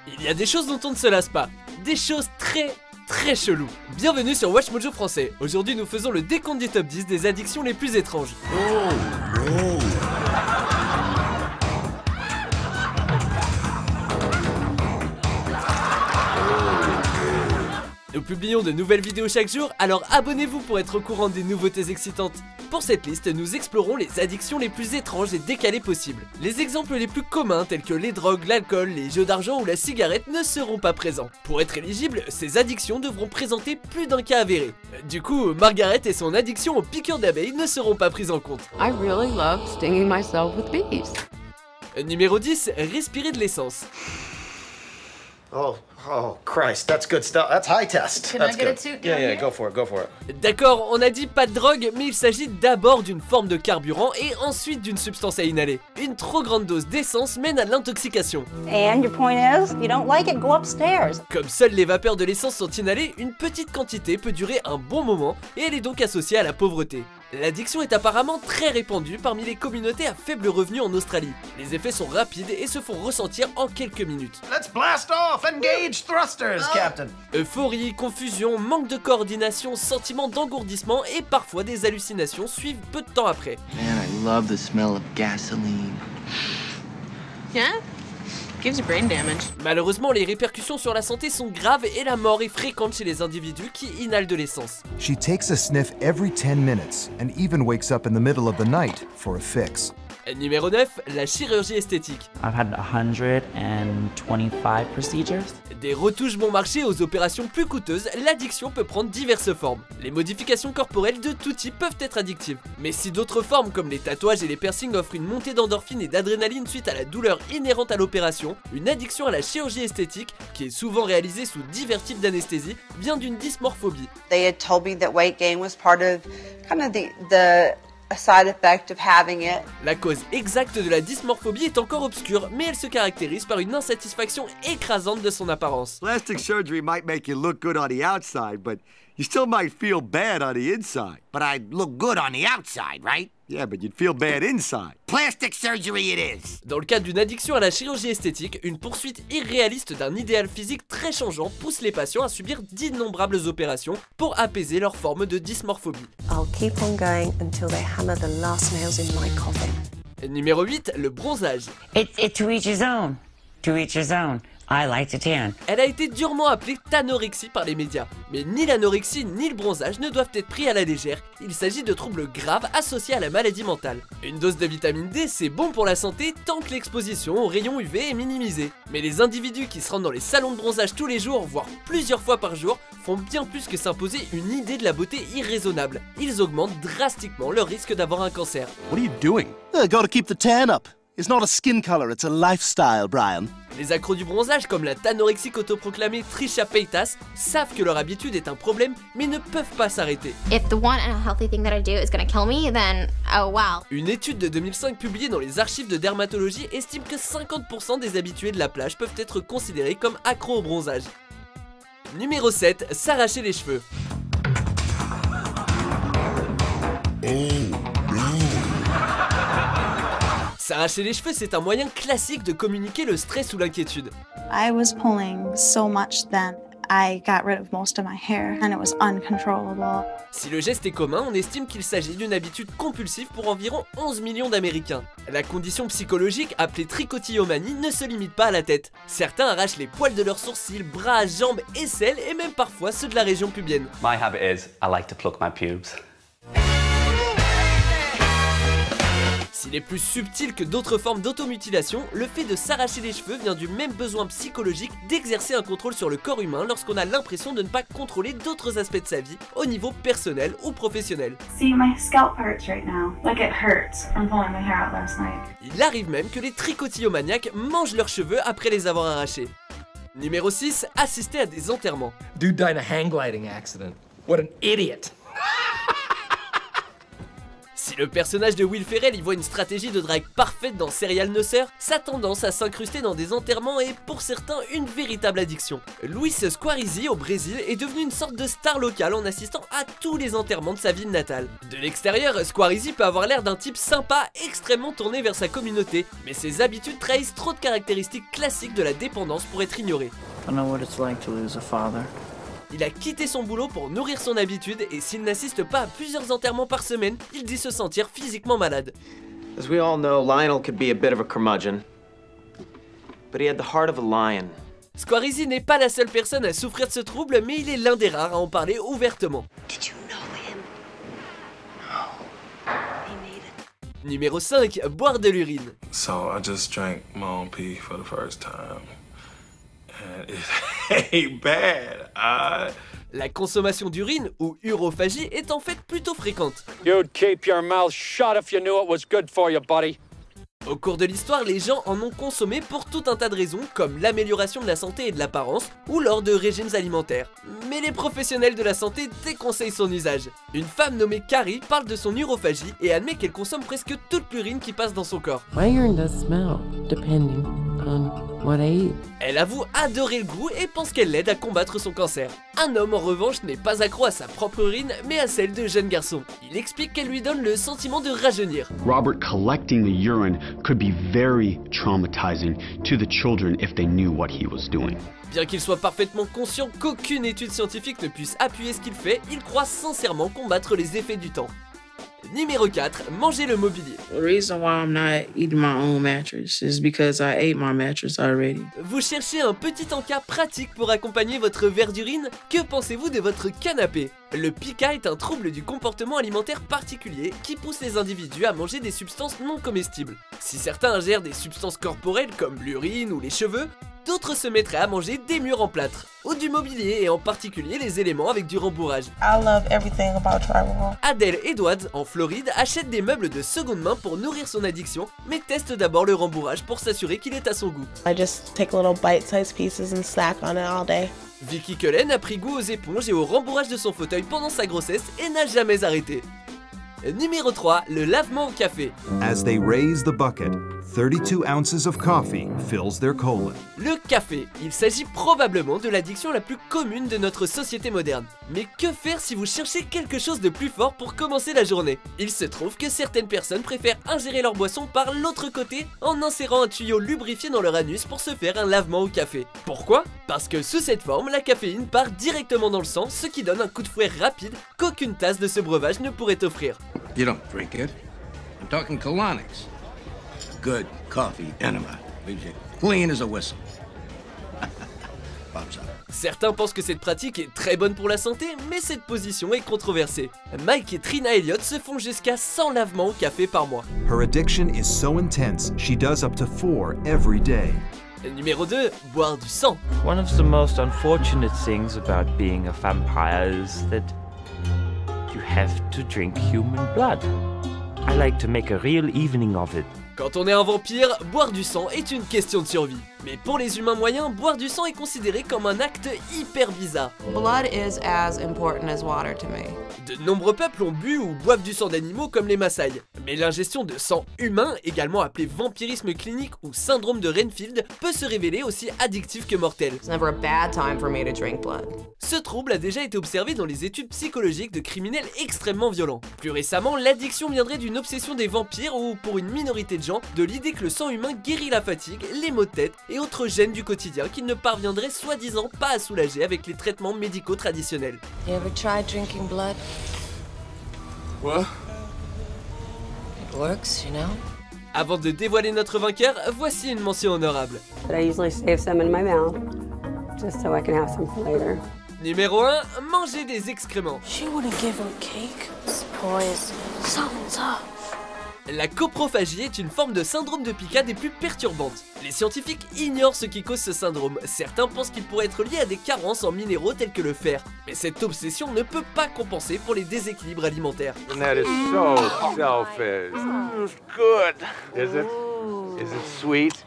Il y a des choses dont on ne se lasse pas, des choses très cheloues. Bienvenue sur Watch Mojo français. Aujourd'hui nous faisons le décompte du top 10 des addictions les plus étranges. Oh no. Nous publions de nouvelles vidéos chaque jour, alors abonnez-vous pour être au courant des nouveautés excitantes. Pour cette liste, nous explorons les addictions les plus étranges et décalées possibles. Les exemples les plus communs tels que les drogues, l'alcool, les jeux d'argent ou la cigarette ne seront pas présents. Pour être éligibles, ces addictions devront présenter plus d'un cas avéré. Du coup, Margaret et son addiction aux piqûres d'abeilles ne seront pas prises en compte. I really love stinging myself with bees. Numéro 10, respirer de l'essence. Oh, Christ, that's good stuff. That's high test. Can That's I get good. a toot Yeah, down yeah, here? go for it. D'accord, on a dit pas de drogue, mais il s'agit d'abord d'une forme de carburant et ensuite d'une substance à inhaler. Une trop grande dose d'essence mène à l'intoxication. And your point is, you don't like it, go upstairs. Comme seules les vapeurs de l'essence sont inhalées, une petite quantité peut durer un bon moment et elle est donc associée à la pauvreté. L'addiction est apparemment très répandue parmi les communautés à faible revenu en Australie. Les effets sont rapides et se font ressentir en quelques minutes. Let's blast off. Engage thrusters, Captain. Euphorie, confusion, manque de coordination, sentiment d'engourdissement et parfois des hallucinations suivent peu de temps après. Man, I love the smell of gasoline. Yeah? Gives you brain damage. Malheureusement, les répercussions sur la santé sont graves et la mort est fréquente chez les individus qui inhalent de l'essence. She takes a sniff every 10 minutes and even wakes up in the middle of the night for a fix. Numéro 9, la chirurgie esthétique. I've had 125 procedures. Des retouches bon marché aux opérations plus coûteuses, l'addiction peut prendre diverses formes. Les modifications corporelles de tout type peuvent être addictives. Mais si d'autres formes comme les tatouages et les piercings offrent une montée d'endorphine et d'adrénaline suite à la douleur inhérente à l'opération, une addiction à la chirurgie esthétique, qui est souvent réalisée sous divers types d'anesthésie, vient d'une dysmorphobie. They had told me that weight gain was part of the side effect of having it. La cause exacte de la dysmorphobie est encore obscure, mais elle se caractérise par une insatisfaction écrasante de son apparence. Plastic surgery might make you look good on the outside, but you still might feel bad on the inside. But I'd look good on the outside, right? Yeah, but you'd feel bad inside. Plastic surgery it is. Dans le cadre d'une addiction à la chirurgie esthétique, une poursuite irréaliste d'un idéal physique très changeant pousse les patients à subir d'innombrables opérations pour apaiser leur forme de dysmorphobie. I'll keep on going until they hammer the last nails in my coffin. Numéro 8, le bronzage. It's to each his own. To each his own. I like to tan. Elle a été durement appelée tanorexie par les médias. Mais ni l'anorexie ni le bronzage ne doivent être pris à la légère, il s'agit de troubles graves associés à la maladie mentale. Une dose de vitamine D c'est bon pour la santé tant que l'exposition aux rayons UV est minimisée. Mais les individus qui se rendent dans les salons de bronzage tous les jours, voire plusieurs fois par jour, font bien plus que s'imposer une idée de la beauté irraisonnable. Ils augmentent drastiquement leur risque d'avoir un cancer. What are you doing? Gotta keep the tan up. It's not a skin color, it's a lifestyle, Brian. Les accros du bronzage comme la tanorexique autoproclamée Trisha Paytas savent que leur habitude est un problème mais ne peuvent pas s'arrêter. If the one unhealthy thing that I do is gonna kill me, then oh wow. Une étude de 2005 publiée dans les archives de dermatologie estime que 50% des habitués de la plage peuvent être considérés comme accros au bronzage. Numéro 7, s'arracher les cheveux. S'arracher les cheveux, c'est un moyen classique de communiquer le stress ou l'inquiétude. I was pulling so much then. I got rid of most of my hair and it was uncontrollable. Si le geste est commun, on estime qu'il s'agit d'une habitude compulsive pour environ 11 millions d'Américains. La condition psychologique appelée tricotillomanie ne se limite pas à la tête. Certains arrachent les poils de leurs sourcils, bras, jambes, aisselles et même parfois ceux de la région pubienne. My habit is I like to pluck my pubes. S'il est plus subtil que d'autres formes d'automutilation, le fait de s'arracher les cheveux vient du même besoin psychologique d'exercer un contrôle sur le corps humain lorsqu'on a l'impression de ne pas contrôler d'autres aspects de sa vie au niveau personnel ou professionnel. See, my scalp hurts right now. Like it hurts from pulling my hair out last night. Il arrive même que les tricotillomaniaques mangent leurs cheveux après les avoir arrachés. Numéro 6, assister à des enterrements. Dude died in a hang gliding accident. What an idiot. Si le personnage de Will Ferrell y voit une stratégie de drague parfaite dans Serial No Sir, sa tendance à s'incruster dans des enterrements est pour certains une véritable addiction. Luis Squarizi au Brésil est devenu une sorte de star locale en assistant à tous les enterrements de sa ville natale. De l'extérieur, Squarizi peut avoir l'air d'un type sympa, extrêmement tourné vers sa communauté, mais ses habitudes trahissent trop de caractéristiques classiques de la dépendance pour être ignorées. Il a quitté son boulot pour nourrir son habitude et s'il n'assiste pas à plusieurs enterrements par semaine, il dit se sentir physiquement malade. As we all know, Lionel could be a bit of a curmudgeon, but he had the heart of a lion. Squarizi n'est pas la seule personne à souffrir de ce trouble, mais il est l'un des rares à en parler ouvertement. Numéro 5, boire de l'urine. So I just drank my own pee for the first time. And it ain't bad. La consommation d'urine, ou urophagie, est en fait plutôt fréquente. You'd keep your mouth shut if you knew it was good for you, buddy. Au cours de l'histoire, les gens en ont consommé pour tout un tas de raisons, comme l'amélioration de la santé et de l'apparence, ou lors de régimes alimentaires. Mais les professionnels de la santé déconseillent son usage. Une femme nommée Carrie parle de son urophagie et admet qu'elle consomme presque toute l'urine qui passe dans son corps. My urine does smell, depending on what I eat. Elle avoue adorer le goût et pense qu'elle l'aide à combattre son cancer. Un homme en revanche n'est pas accro à sa propre urine, mais à celle de jeunes garçons. Il explique qu'elle lui donne le sentiment de rajeunir. Robert collecting the urine could be very traumatizing to the children if they knew what he was doing. Bien qu'il soit parfaitement conscient qu'aucune étude scientifique ne puisse appuyer ce qu'il fait, il croit sincèrement combattre les effets du temps. Numéro 4, manger le mobilier. The reason why I'm not eating my own mattress is because I ate my mattress already. Vous cherchez un petit encas pratique pour accompagner votre verre d'urine? Que pensez-vous de votre canapé? Le pica est un trouble du comportement alimentaire particulier qui pousse les individus à manger des substances non comestibles. Si certains ingèrent des substances corporelles comme l'urine ou les cheveux, d'autres se mettraient à manger des murs en plâtre, ou du mobilier et en particulier les éléments avec du rembourrage. I love everything about drywall. Adele Edwards, en Floride, achète des meubles de seconde main pour nourrir son addiction, mais teste d'abord le rembourrage pour s'assurer qu'il est à son goût. I just take little bite-sized pieces and snack on it all day. Vicky Cullen a pris goût aux éponges et au rembourrage de son fauteuil pendant sa grossesse et n'a jamais arrêté. Numéro 3, le lavement au café. As they raise the bucket, 32 ounces of coffee fills their colon. Le café, il s'agit probablement de l'addiction la plus commune de notre société moderne. Mais que faire si vous cherchez quelque chose de plus fort pour commencer la journée? Il se trouve que certaines personnes préfèrent ingérer leur boisson par l'autre côté en insérant un tuyau lubrifié dans leur anus pour se faire un lavement au café. Pourquoi? Parce que sous cette forme, la caféine part directement dans le sang, ce qui donne un coup de fouet rapide qu'aucune tasse de ce breuvage ne pourrait offrir. You don't drink it. I'm talking colonics. Good coffee enema. Leaves you clean as a whistle. Pops up. Certains pensent que cette pratique est très bonne pour la santé, mais cette position est controversée. Mike et Trina Elliott se font jusqu'à 100 lavements au café par mois. Her addiction is so intense, she does up to 4 every day. Numéro 2, boire du sang. One of the most unfortunate things about being a vampire is that you have to drink human blood. I like to make a real evening of it. Quand on est un vampire, boire du sang est une question de survie. Mais pour les humains moyens, boire du sang est considéré comme un acte hyper bizarre. Blood is as important as water to me. De nombreux peuples ont bu ou boivent du sang d'animaux comme les Maasai. Mais l'ingestion de sang humain, également appelé vampirisme clinique ou syndrome de Renfield, peut se révéler aussi addictif que mortel. It's never a bad time for me to drink blood. Ce trouble a déjà été observé dans les études psychologiques de criminels extrêmement violents. Plus récemment, l'addiction viendrait d'une obsession des vampires ou, pour une minorité de gens, de l'idée que le sang humain guérit la fatigue, les maux de tête et autres gènes du quotidien qu'ils ne parviendraient soi-disant pas à soulager avec les traitements médicaux traditionnels. You ever tried drinking blood? What? It works, you know? Avant de dévoiler notre vainqueur, voici une mention honorable. But I usually save some in my mouth, just so I can have some for later. Numéro 1, manger des excréments. She wouldn't give him cake. This poison. Something's up. La coprophagie est une forme de syndrome de Pica des plus perturbantes. Les scientifiques ignorent ce qui cause ce syndrome. Certains pensent qu'il pourrait être lié à des carences en minéraux tels que le fer. Mais cette obsession ne peut pas compenser pour les déséquilibres alimentaires. And that is so selfish. It's good. Is it? Is it sweet?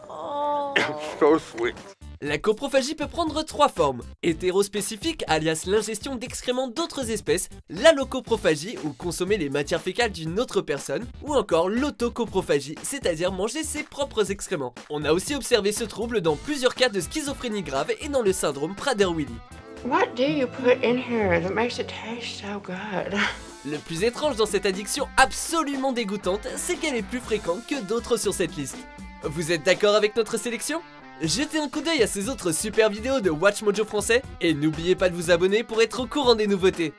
Oh. So sweet. La coprophagie peut prendre 3 formes. Hétérospécifique, alias l'ingestion d'excréments d'autres espèces, l'allocoprophagie, ou consommer les matières fécales d'une autre personne, ou encore l'autocoprophagie, c'est-à-dire manger ses propres excréments. On a aussi observé ce trouble dans plusieurs cas de schizophrénie grave et dans le syndrome Prader-Willi. What do you put in here that makes it taste so good? Le plus étrange dans cette addiction absolument dégoûtante, c'est qu'elle est plus fréquente que d'autres sur cette liste. Vous êtes d'accord avec notre sélection ? Jetez un coup d'œil à ces autres super vidéos de WatchMojo français et n'oubliez pas de vous abonner pour être au courant des nouveautés.